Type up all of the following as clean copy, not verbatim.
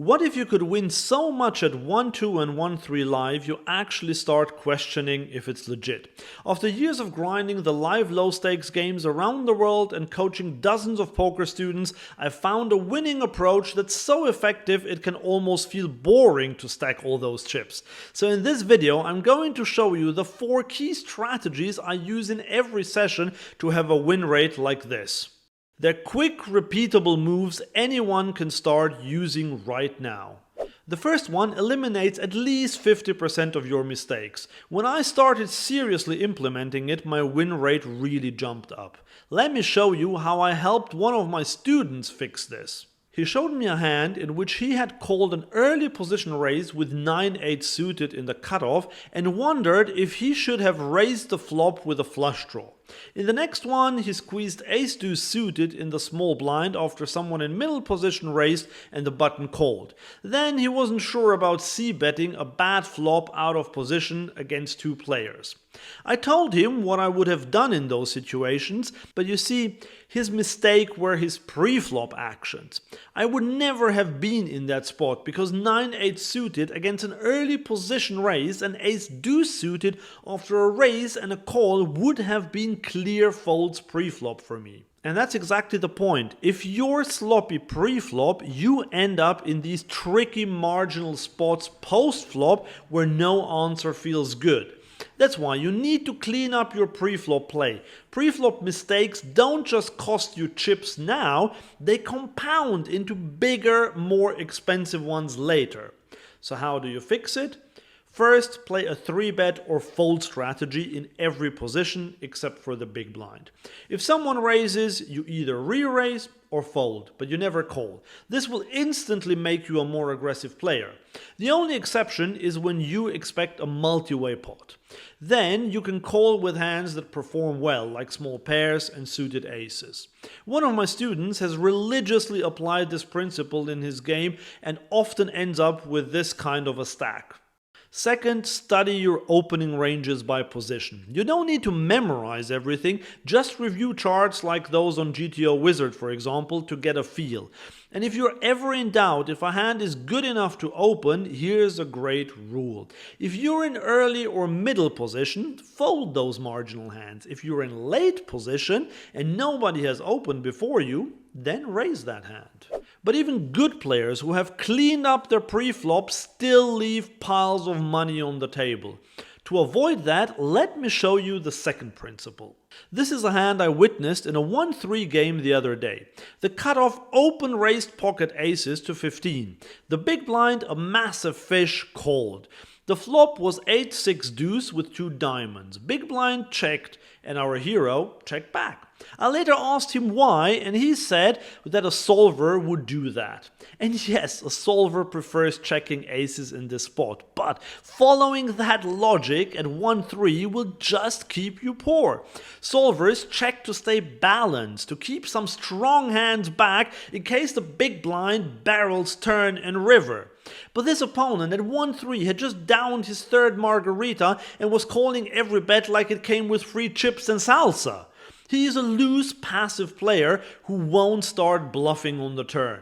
What if you could win so much at 1-2 and 1-3 live you actually start questioning if it's legit? After years of grinding the live low stakes games around the world and coaching dozens of poker students, I've found a winning approach that's so effective it can almost feel boring to stack all those chips. So in this video I'm going to show you the 4 key strategies I use in every session to have a win rate like this. They're quick, repeatable moves anyone can start using right now. The first one eliminates at least 50% of your mistakes. When I started seriously implementing it, my win rate really jumped up. Let me show you how I helped one of my students fix this. He showed me a hand in which he had called an early position raise with 9-8 suited in the cutoff and wondered if he should have raised the flop with a flush draw. In the next one, he squeezed ace-deuce suited in the small blind after someone in middle position raised and the button called. Then he wasn't sure about c-betting a bad flop out of position against 2 players. I told him what I would have done in those situations, but you see, his mistake were his pre-flop actions. I would never have been in that spot because 9-8 suited against an early position raise and ace-deuce suited after a raise and a call would have been clear folds pre-flop for me. And that's exactly the point. If you're sloppy pre-flop, you end up in these tricky marginal spots post-flop where no answer feels good. That's why you need to clean up your pre-flop play. Pre-flop mistakes don't just cost you chips now, they compound into bigger, more expensive ones later. So how do you fix it? First, play a 3-bet or fold strategy in every position except for the big blind. If someone raises, you either re-raise or fold, but you never call. This will instantly make you a more aggressive player. The only exception is when you expect a multi-way pot. Then you can call with hands that perform well, like small pairs and suited aces. One of my students has religiously applied this principle in his game and often ends up with this kind of a stack. Second, study your opening ranges by position. You don't need to memorize everything, just review charts like those on GTO Wizard for example to get a feel. And if you're ever in doubt if a hand is good enough to open, here's a great rule. If you're in early or middle position, fold those marginal hands. If you're in late position and nobody has opened before you, then raise that hand. But even good players who have cleaned up their pre-flop still leave piles of money on the table. To avoid that, let me show you the second principle. This is a hand I witnessed in a 1-3 game the other day. The cutoff open raised pocket aces to 15. The big blind, a massive fish, called. The flop was 8-6 deuce with 2 diamonds. Big blind checked and our hero checked back. I later asked him why and he said that a solver would do that. And yes, a solver prefers checking aces in this spot, but following that logic at 1-3 will just keep you poor. Solvers check to stay balanced, to keep some strong hands back in case the big blind barrels turn and river. But this opponent at 1-3 had just downed his 3rd margarita and was calling every bet like it came with free chips and salsa. He is a loose passive player who won't start bluffing on the turn.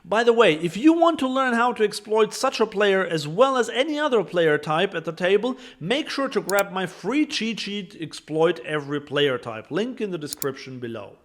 By the way, if you want to learn how to exploit such a player as well as any other player type at the table, make sure to grab my free cheat sheet Exploit Every Player Type, link in the description below.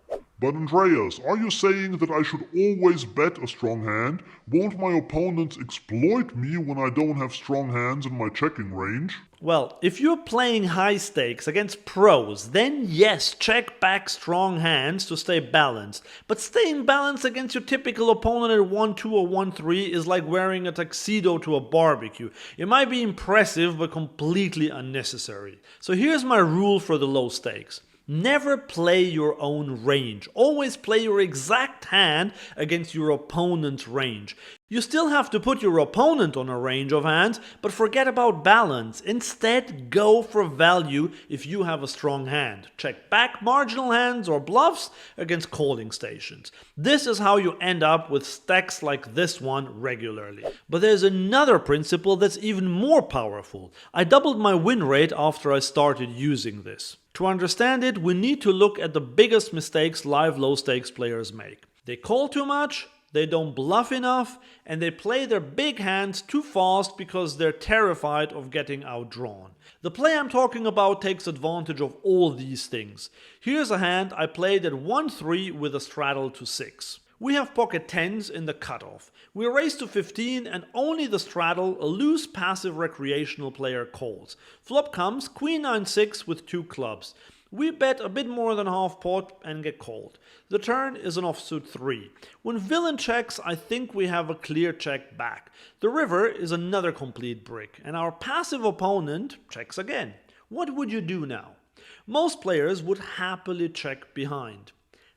But Andreas, are you saying that I should always bet a strong hand? Won't my opponents exploit me when I don't have strong hands in my checking range? Well, if you're playing high stakes against pros, then yes, check back strong hands to stay balanced. But staying balanced against your typical opponent at 1-2 or 1-3 is like wearing a tuxedo to a barbecue. It might be impressive but completely unnecessary. So here's my rule for the low stakes. Never play your own range. Always play your exact hand against your opponent's range. You still have to put your opponent on a range of hands, but forget about balance. Instead, go for value if you have a strong hand. Check back marginal hands or bluffs against calling stations. This is how you end up with stacks like this one regularly. But there's another principle that's even more powerful. I doubled my win rate after I started using this. To understand it, we need to look at the biggest mistakes live low stakes players make. They call too much, they don't bluff enough, and they play their big hands too fast because they're terrified of getting outdrawn. The play I'm talking about takes advantage of all these things. Here's a hand I played at 1-3 with a straddle to 6. We have pocket 10s in the cutoff. We raise to 15 and only the straddle, a loose passive recreational player, calls. Flop comes queen 9-6 with 2 clubs. We bet a bit more than half pot and get called. The turn is an offsuit 3. When villain checks, I think we have a clear check back. The river is another complete brick, and our passive opponent checks again. What would you do now? Most players would happily check behind.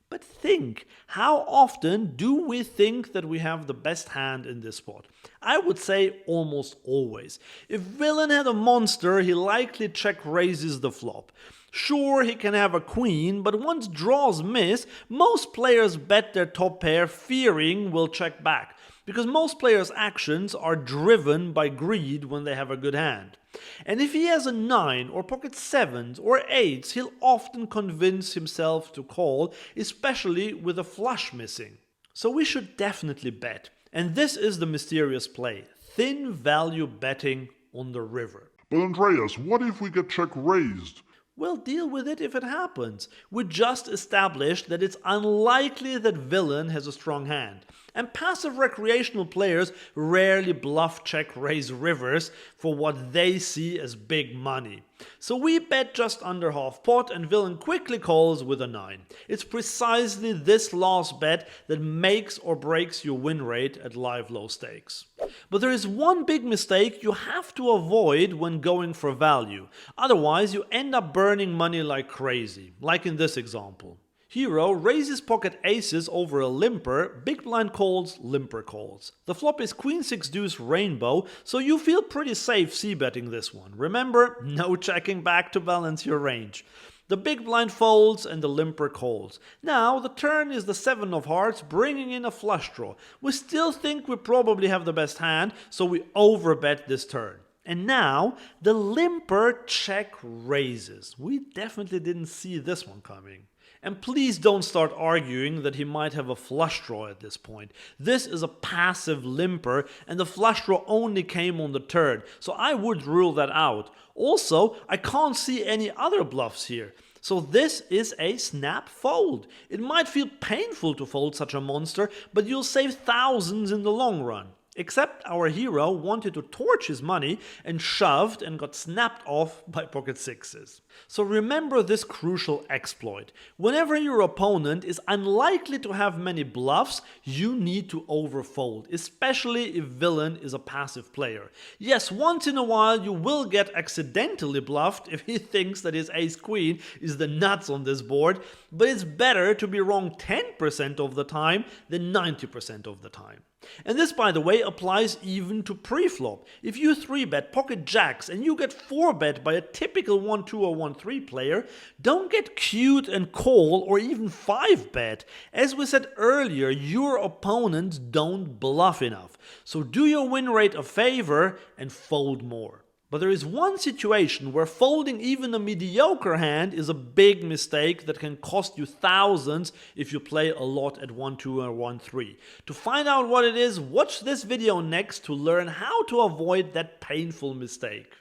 But think, how often do we think that we have the best hand in this spot? I would say almost always. If villain had a monster, he likely check raises the flop. Sure, he can have a queen, but once draws miss, most players bet their top pair fearing we'll check back, because most players' actions are driven by greed when they have a good hand. And if he has a 9 or pocket 7s or 8s, he'll often convince himself to call, especially with a flush missing. So we should definitely bet. And this is the mysterious play: thin value betting on the river. But Andreas, what if we get check raised? We'll deal with it if it happens. We just established that it's unlikely that villain has a strong hand. And passive recreational players rarely bluff check raise rivers for what they see as big money. So we bet just under half pot and villain quickly calls with a 9. It's precisely this last bet that makes or breaks your win rate at live low stakes. But there is one big mistake you have to avoid when going for value. Otherwise you end up burning money like crazy, like in this example. Hero raises pocket aces over a limper, big blind calls, limper calls. The flop is queen 6 deuce rainbow, so you feel pretty safe c-betting this one. Remember, no checking back to balance your range. The big blind folds and the limper calls. Now the turn is the 7 of hearts, bringing in a flush draw. We still think we probably have the best hand, so we overbet this turn. And now the limper check raises. We definitely didn't see this one coming. And please don't start arguing that he might have a flush draw at this point. This is a passive limper and the flush draw only came on the turn, so I would rule that out. Also, I can't see any other bluffs here. So this is a snap fold. It might feel painful to fold such a monster, but you'll save thousands in the long run. Except our hero wanted to torch his money and shoved and got snapped off by pocket 6s. So remember this crucial exploit. Whenever your opponent is unlikely to have many bluffs, you need to overfold, especially if villain is a passive player. Yes, once in a while you will get accidentally bluffed if he thinks that his ace-queen is the nuts on this board, but it's better to be wrong 10% of the time than 90% of the time. And this, by the way, applies even to pre-flop. If you 3-bet pocket jacks and you get 4-bet by a typical 1-2 or 1-3 player, don't get cute and call or even 5-bet. As we said earlier, your opponents don't bluff enough. So do your win rate a favor and fold more. But there is one situation where folding even a mediocre hand is a big mistake that can cost you thousands if you play a lot at 1-2 or 1-3. To find out what it is, watch this video next to learn how to avoid that painful mistake.